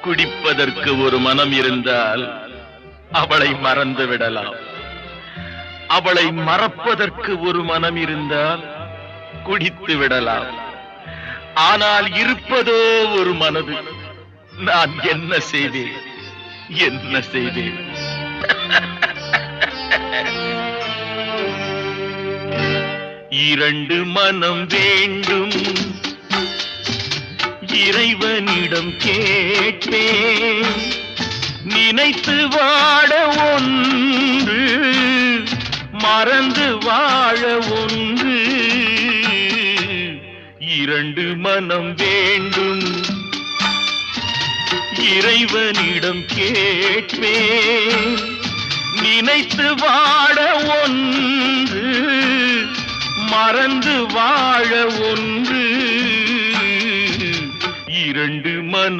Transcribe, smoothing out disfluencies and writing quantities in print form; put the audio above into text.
குடிப்பதற்கு ஒரு மனம் இருந்தால் அவளை மறந்து விடலாம். அவளை மறப்பதற்கு ஒரு மனம் இருந்தால் குடித்து விடலாம். ஆனால் இருப்பதோ ஒரு மனது. நான் என்ன செய்தேன், என்ன செய்தேன்? இரண்டு மனம் வேண்டும், இறைவனிடம் கேட்பேன். நினைத்து வாழ ஒன்று, மறந்து வாழ ஒன்று. இரண்டு மனம் வேண்டும், இறைவனிடம் கேட்பேன். நினைத்து வாழ ஒன்று, மறந்து வாழ ஒன்று. இரண்டு மனம்